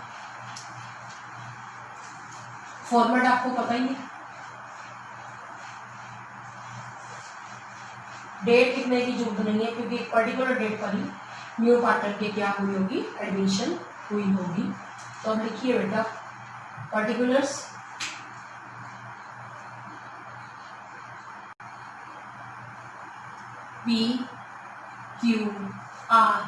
फॉर्मेट आपको पता ही है, डेट लिखने की जरूरत नहीं है, क्योंकि एक पर्टिकुलर डेट पर ही न्यू पार्टनर की क्या हुई होगी, एडमिशन हुई होगी। तो अब लिखिए बेटा पर्टिकुलर्स पी क्यू आर।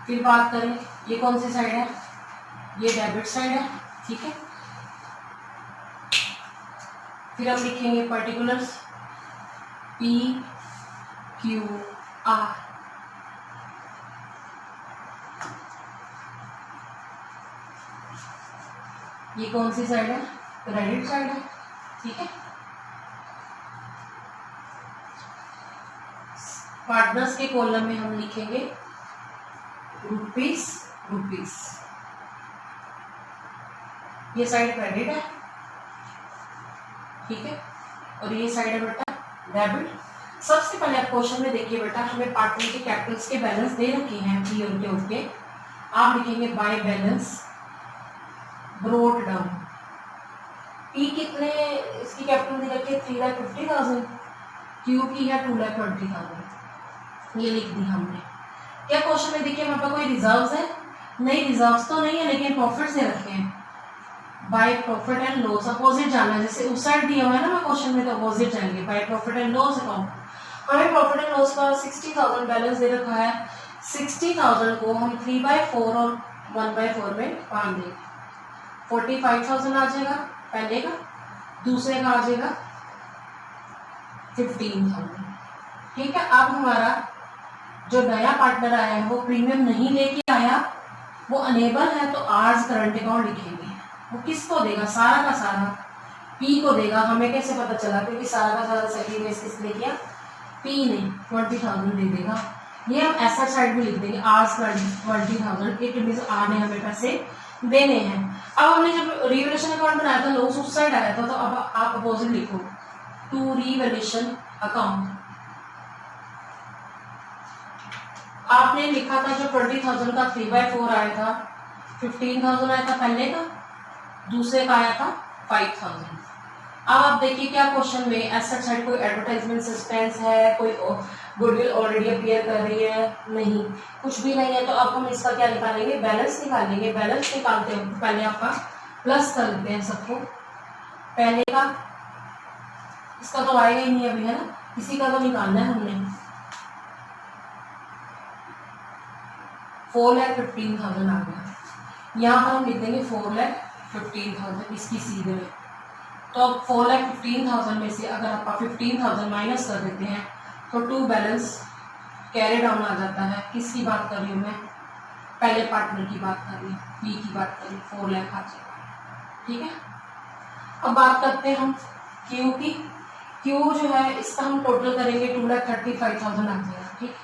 फिर बात करें, ये कौन सी साइड है, ये डेबिट साइड है, ठीक है। फिर हम लिखेंगे पर्टिकुलर्स पी क्यू आर। ये कौन सी साइड है, क्रेडिट साइड है, ठीक है। पार्टनर्स के कॉलम में हम लिखेंगे रुपीस रुपीस। ये साइड क्रेडिट है, ठीक है, और ये साइड है बेटा डेबिट। सबसे पहले आप क्वेश्चन में देखिए बेटा, हमें पार्टनर के कैपिटल्स के बैलेंस दे रखे हैं पी और क्यू के। आप लिखेंगे by balance brought down. P कितने इसकी कैपिटल दे रखी है 3,50,000, क्यू की है 2,20,000, ये लिख दी हमने। क्या क्वेश्चन में देखिए हमारे पास कोई रिजर्व्स है, नहीं रिजर्व्स तो नहीं है, लेकिन प्रॉफिट से रखे हैं। By profit and loss opposite जाना है, जैसे उस साइड दिया हुआ है ना मैं क्वेश्चन में, तो अपोजिट जाएंगे by profit and loss account. हमें प्रॉफिट एंड लॉस का 60,000 बैलेंस दे रखा है। 60,000 को हम 3/4 और 1/4 में बांध देंगे। 45,000 आ जाएगा पहले का, दूसरे का आ जाएगा 15,000, ठीक है। अब हमारा जो नया पार्टनर आया है वो प्रीमियम नहीं लेके आया, वो अनेबल है, तो आज करंट अकाउंट लिखेंगे। वो किसको देगा, सारा का सारा पी को देगा। हमें कैसे पता चला, क्योंकि सारा का सारा सेक्रीफाइस किसने किया, पी ने 20,000 दे देगा। ये हम एसेट साइड में लिख देंगे आज 20,000, इट मींस आज ने हमें पैसे देने हैं। अब हमने जब रिवैल्यूएशन अकाउंट बनाया था लॉस उस साइड आया था, तो अब आप अपोजिट लिखो टू रिवैल्यूएशन अकाउंट। आपने लिखा था जो 20,000 का 3/4 आया था, 15,000 आया था पहले का, दूसरे का आया था 5,000। अब आप देखिए क्या क्वेश्चन में एसेट साइड कोई एडवर्टाइजमेंट सस्पेंस है, कोई गुडविल ऑलरेडी अपीयर कर रही है, नहीं, कुछ भी नहीं है। तो अब हम इसका क्या निकालेंगे, बैलेंस निकालेंगे। बैलेंस निकालते हैं पहले आपका प्लस कर लेते हैं सबको। पहले का इसका तो आएगा ही नहीं अभी, है ना, इसी का तो निकालना है हमने। 4,15,000 आ गया, यहाँ पर हम लिख देंगे 4,15,000 इसकी सीधे में। तो अब 4,15,000 में से अगर आप 15,000 माइनस कर देते हैं तो 2 बैलेंस कैरी डाउन आ जाता है। किसकी बात कर रही हूँ मैं, पहले पार्टनर की बात कर रही हूँ, पी की बात कर रही हूँ, 4 लाख आ जाएगा, ठीक है। अब बात करते हैं हम क्यू की। क्यू जो है इसका हम टोटल करेंगे 2,35,000 आ जाएगा, ठीक।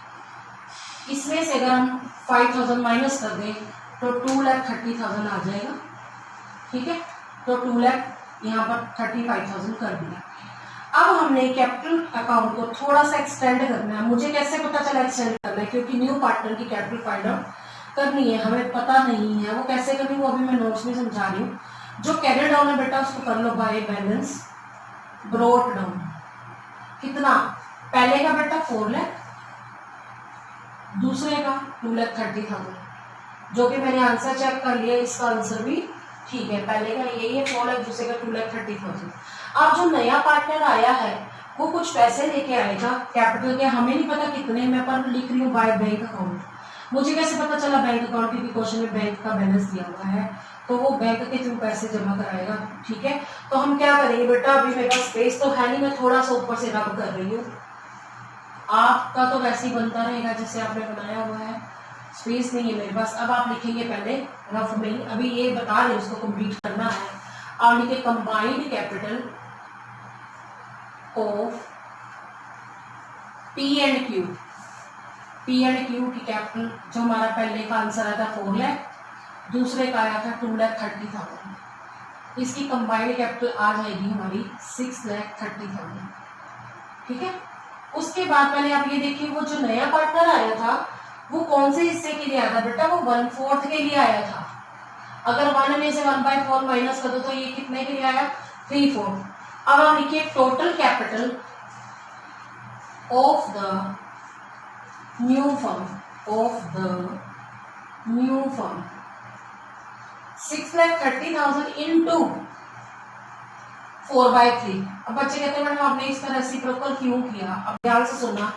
इसमें से अगर हम 5,000 माइनस कर दें तो 2,30,000 आ जाएगा, ठीक है। तो 2 लाख यहाँ पर 35,000 कर दिया। अब हमने कैपिटल अकाउंट को थोड़ा सा एक्सटेंड करना है। मुझे कैसे पता चला एक्सटेंड करना है, क्योंकि न्यू पार्टनर की कैपिटल फाइंड आउट करनी है, हमें पता नहीं है वो कैसे करनी, वो अभी मैं नोट्स में समझा रही हूँ। जो कैरी डाउन है बेटा उसको कर लो बाय बैलेंस ब्रोट डाउन। कितना, पहले का बेटा 4 लाख, दूसरे का 2,30,000, जो कि मैंने आंसर चेक कर लिया, इसका आंसर भी ठीक है। पहले का यही है 4 लाख, दूसरे का 2,30,000। अब जो नया पार्टनर आया है वो कुछ पैसे लेके आएगा कैपिटल के, हमें नहीं पता कितने, मैं पर लिख रही हूँ बाय बैंक अकाउंट। मुझे कैसे पता चला बैंक अकाउंट, क्योंकि क्वेश्चन में बैंक का बैलेंस दिया हुआ है, तो वो बैंक के थ्रू पैसे जमा कराएगा, ठीक है। तो हम क्या करेंगे बेटा, अभी मेरे पास स्पेस तो है नहीं, मैं थोड़ा सा ऊपर से रब कर रही हूँ। आपका तो वैसे ही बनता रहेगा जैसे आपने बनाया हुआ है, स्पेस नहीं है मेरे पास। अब आप लिखेंगे पहले रफ में ही, अभी ये बता रहे उसको कंप्लीट करना है। आप लिखे combined capital of P and Q. P and Q की कैपिटल जो हमारा पहले का आंसर आया था 4 लाख, दूसरे का आया था 2,30,000, इसकी कंबाइंड कैपिटल आ जाएगी हमारी 6,30,000, ठीक है। उसके बाद पहले आप ये देखिए वो जो नया पार्टनर आया था वो कौन से हिस्से के लिए आया था बेटा, वो 1/4 के लिए आया था। अगर 1 में से 1/4 माइनस कर दो तो ये कितने के लिए आया, 3/4। अब आप लिखिए total capital of the new firm, of the new firm 6,30,000 into 4/3। अब बच्चे कहते हैं मैडम आपने इसका रेसिप्रोकल क्यों किया? अब ध्यान से सुनना,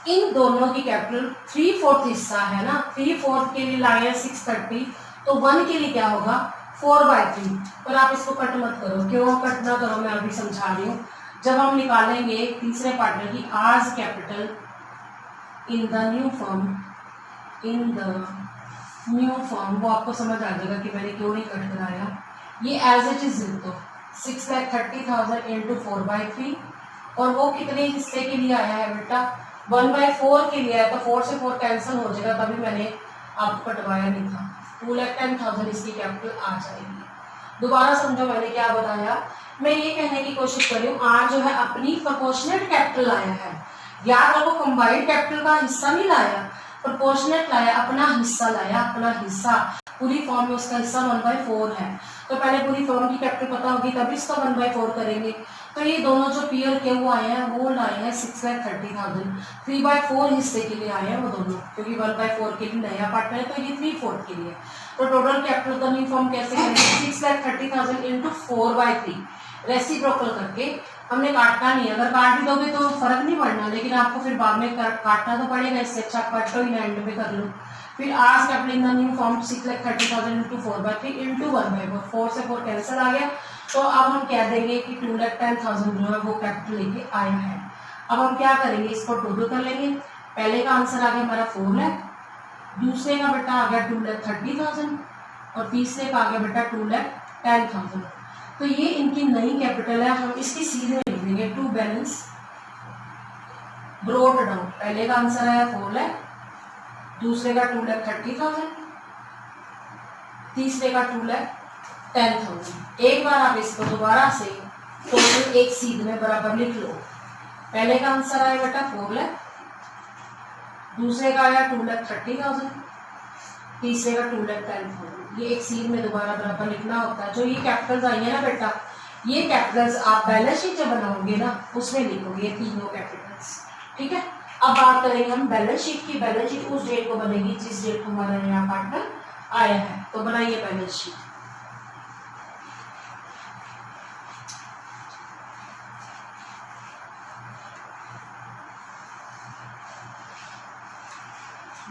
इन दोनों की कैपिटल 3/4 हिस्सा है ना, 3/4 के लिए लाए हैं 630, तो 1 के लिए क्या होगा 4/3। पर आप इसको कट मत करो, क्यों कट ना करो मैं अभी समझा रही हूँ। जब हम निकालेंगे तीसरे पार्टनर की आज capital in the new form, वो आपको समझ आ जाएगा कि मैंने क्यों नहीं कट कराया। ये एज इट इज लिख दो 6,30,000 इंटू 4/3, और वो कितने हिस्से के लिए आया है बेटा 1/4 के लिए आया, तो 4 से 4 कैंसिल हो जाएगा, तभी मैंने आपको कटवाया नहीं था। 2,10,000 इसकी कैपिटल आ जाएगी। दोबारा समझो मैंने क्या बताया। मैं ये कहने की कोशिश कर रही हूँ आज जो है अपनी प्रोपोर्शनेट कैपिटल लाया है, याद रखो कंबाइंड कैपिटल का हिस्सा नहीं लाया, प्रोपोर्शनेट लाया, अपना हिस्सा लाया, अपना हिस्सा। पूरी फॉर्म में उसका हिस्सा 1/4 है, तो पहले पूरी फॉर्म की कैपिटल पता होगी तभी इसका 1/4 करेंगे। तो ये दोनों जो पी और क्यू आए हैं वो लाए हैं 6,30,000, 3/4 हिस्से के लिए आए हैं वो दोनों, क्योंकि 1/4 के लिए नया पार्टनर है, तो ये 3/4 के लिए। तो टोटल कैपिटल का न्यू फॉर्म कैसे करेंगे 6,30,000 इंटू 4/3 रेसिप्रोकल करके। हमने काटना नहीं, अगर काट भी दोगे तो फर्क नहीं पड़ना, लेकिन आपको फिर बाद में काटना तो पड़ेगा, इससे अच्छा काटो ही ना, एंड में कर लो। फिर आज capital in the new form 6,30,000 into 4/3 into 1/4, 4 से 4 कैंसिल आ गया, तो अब हम कह देंगे कि 2,10,000 जो है वो कैपिटल लेके आया है। अब हम क्या करेंगे, इसको टोटल कर लेंगे। पहले का आंसर आ गया हमारा 4 लाख, दूसरे का बेटा आ गया 2,30,000, और तीसरे का आ गया बेटा 2,10,000। तो ये इनकी नई कैपिटल है, हम इसकी सीधे लिख देंगे टू बैलेंस ब्रोड डाउन। पहले का आंसर आया 4 लाख, दूसरे का 2,30,000, तीसरे का 2,10,000। एक बार आप इसको दोबारा से टोटल एक सीध में बराबर लिख लो। पहले का आंसर आया बेटा 4 लाख, दूसरे का आया 2,30,000, तीसरे का 2,10,000। ये एक सीध में दोबारा बराबर लिखना होता है। जो ये कैपिटल्स आई है ना बेटा, ये कैपिटल्स आप बैलेंस शीट जब बनाओगे ना उसमें लिखोगे ये तीनों कैपिटल्स, ठीक है। अब बात करेंगे हम बैलेंस शीट की। बैलेंस शीट उस डेट को बनेगी जिस डेट को हमारा नया पार्टनर आया है, तो बनाइए balance sheet.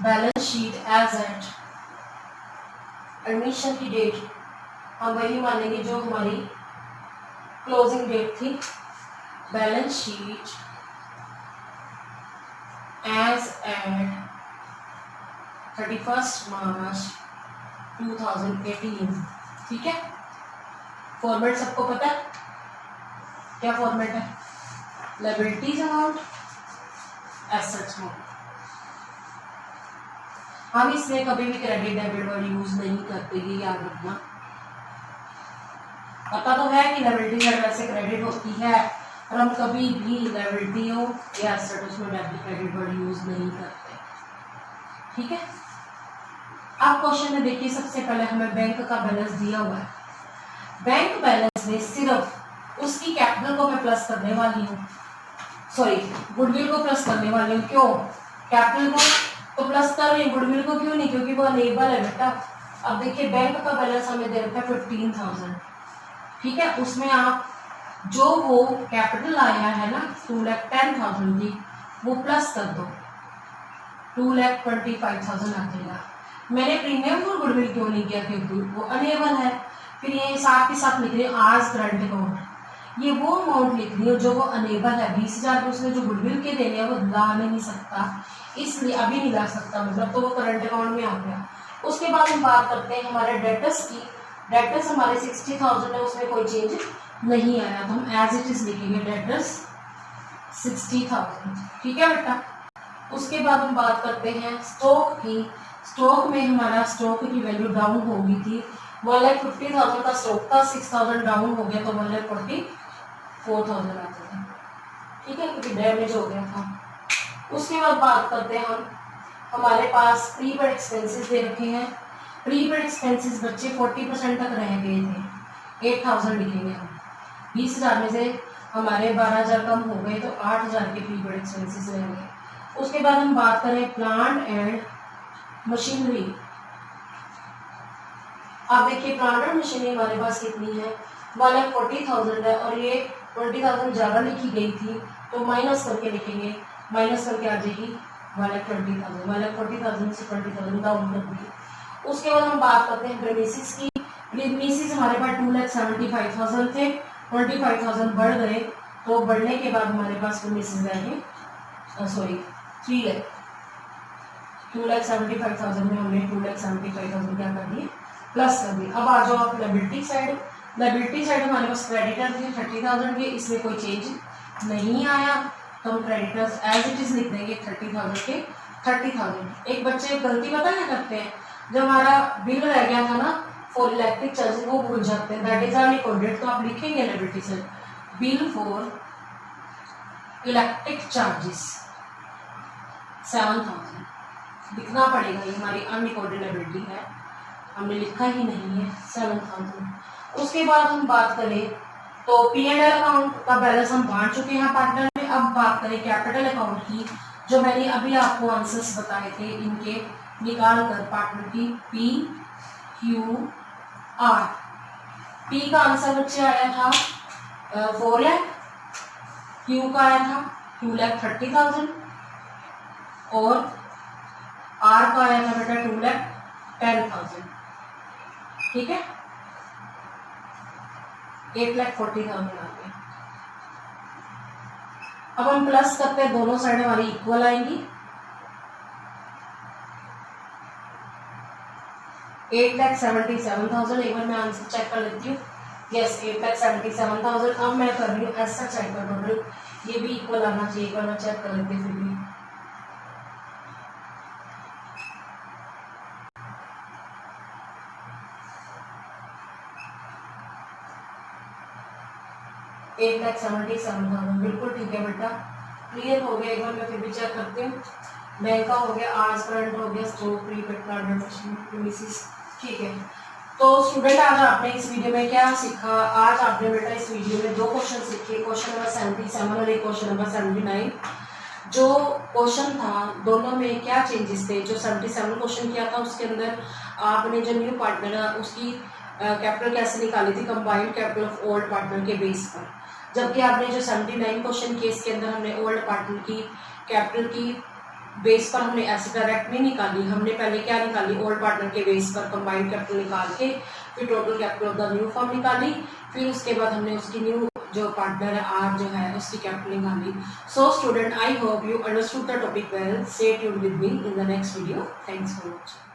Balance sheet as at admission की डेट हम वही मानेंगे जो हमारी क्लोजिंग डेट थी। Balance sheet as at 31 March 2018, ठीक है। फॉर्मेट सबको पता है, क्या फॉर्मेट है, लायबिलिटीज अमाउंट, एसेट्स अमाउंट। हम इसमें कभी भी क्रेडिट डेबिट वर्ड यूज नहीं करते, ये याद रखना। पता तो है कि लायबिलिटी साइड वैसे क्रेडिट होती है, और हम कभी भी लायबिलिटी हो या एसेट उसमें डेबिट क्रेडिट वर्ड यूज नहीं करते, ठीक है। अब क्वेश्चन में देखिए, सबसे पहले हमें बैंक का बैलेंस दिया हुआ है। बैंक बैलेंस में सिर्फ उसकी कैपिटल को मैं प्लस करने वाली हूँ, सॉरी गुडविल को प्लस करने वाली हूँ। क्यों, कैपिटल को तो प्लस कर रही, गुडविल को क्यों नहीं, क्योंकि वो अनेबल है बेटा। अब देखिए बैंक का बैलेंस हमें दे रखा है 15,000, ठीक है। उसमें आप जो वो कैपिटल आया है ना 2,10,000 की, वो प्लस कर दो, 2,25,000 आ जाएगा। मैंने प्रीमियम फॉर गुडविल क्यों नहीं किया, क्योंकि वो अनेबल है। फिर ये साथ के साथ लिख रही हूँ आज करंट अकाउंट, ये वो अमाउंट लिख रही हूँ जो वो अनेबल है। 20,000 उसने जो गुडविल के देने हैं वो ला नहीं सकता, इसलिए अभी नहीं ला सकता, मतलब तो वो करंट अकाउंट में आ गया। उसके बाद हम बात करते हैं हमारे डेटर्स की। डेटर्स हमारे 60,000 है, उसमें कोई चेंज नहीं आया, तो हम एज इट इज लिखेंगे डेटर्स 60,000, ठीक है बेटा। उसके बाद हम बात करते हैं स्टॉक की। स्टॉक में हमारा स्टॉक की वैल्यू डाउन हो गई थी, 1,50,000 का स्टॉक था, 6,000 डाउन हो गया तो 1,44,000 आ जाएगा, ठीक है, क्योंकि डैमेज हो गया था। उसके बाद बात करते हैं हम, हमारे पास प्रीपेड एक्सपेंसेस दे रखे हैं। प्रीपेड एक्सपेंसेस बच्चे 40% तक रह गए थे, 8,000 लिखेंगे हम। 20,000 में से हमारे 12,000 कम हो गए तो 8,000 के प्रीपेड एक्सपेंसेस रह गए। उसके बाद हम बात करें प्लांट एंड मशीनरी। अब देखिए प्लांट एंड मशीनरी हमारे पास कितनी है, 1,40,000 है और ये 20,000 ज़्यादा लिखी गई थी, तो माइनस करके लिखेंगे, माइनस करके आ जाएगी 1,20,000। 1,40,000 से 20,000 डाउन कर दिए। उसके बाद हम बात करते हैं प्रीमिसेस की। प्रीमिसेस हमारे पास 2,75,000 थे, 25,000 बढ़ गए, तो बढ़ने के बाद हमारे पास प्रीमिसेस रहेंगे 3 लाख। 2,75,000 में हमने 2,75,000 क्या कर दिए, प्लस कर दिए। अब आ जाओ आप लायबिलिटी साइड। लायबिलिटी साइड हमारे पास क्रेडिटर थे 30,000 के, इसमें कोई चेंज नहीं आया, तो हम क्रेडिटर्स एज इट इज लिख देंगे 30,000 के 30,000। एक बच्चे गलती पता क्या करते हैं, जब हमारा बिल रह गया था ना फॉर इलेक्ट्रिक चार्जेस, वो भूल जाते हैं, दैट इज आर रिकॉर्डेड। तो आप लिखेंगे liability side bill for electric charges 7,000 लिखना पड़ेगा, ये हमारी अनरिकॉर्डेड लायबिलिटी है, हमने लिखा ही नहीं है 7,000। उसके बाद हम बात करें तो P&L अकाउंट का बैलेंस हम बांट चुके हैं पार्टनर में। अब बात करें कैपिटल अकाउंट की, जो मैंने अभी आपको आंसर्स बताए थे, इनके निकाल कर पार्टनर की PQR। P का आंसर बच्चे आया था 4 लाख, Q का आया था 2,30,000 और R का आया था बेटा 2,10,000। ठीक है, 8,40,000 आ गया। अब हम प्लस करते हैं, दोनों साइड हमारी इक्वल आएंगी। 8,77,000। एक बार मैं आंसर चेक कर लेती हूँ। यस, 8,77,000। अब मैं कर रही हूँ ऐसा चेक कर टोटल, ये भी इक्वल आना चाहिए। एक बार मैं चेक कर लेती हूँ फिर भी। $8,77,000 बिल्कुल ठीक है बेटा, क्लियर हो गया। एक बार मैं फिर भी चेक करती हूँ। बैंक का हो गया, आज करंट हो गया, स्टॉक प्रीपेड प्रीमिसेस। ठीक है, तो स्टूडेंट आज आपने इस वीडियो में क्या सीखा? आज आपने बेटा इस वीडियो में 2 क्वेश्चन सीखे, क्वेश्चन नंबर 77 और एक क्वेश्चन नंबर 79। जो क्वेश्चन था दोनों में क्या चेंजेस थे? जो 77 क्वेश्चन किया था उसके अंदर आपने जो न्यू पार्टनर है उसकी कैपिटल कैसे निकाली थी, combined capital of old partner के बेस पर। जबकि आपने जो 79 क्वेश्चन किए इसके अंदर हमने ओल्ड पार्टनर की कैपिटल की बेस पर हमने ऐसे डायरेक्ट नहीं निकाली, हमने पहले क्या निकाली, ओल्ड पार्टनर के बेस पर कंबाइंड कैपिटल निकाल के फिर total capital of the new firm निकाली, फिर उसके बाद हमने उसकी न्यू जो पार्टनर है आर जो है उसकी कैपिटल निकाली। So student, I hope you understood the topic well. Stay tuned with me in the next video. Thanks for watching.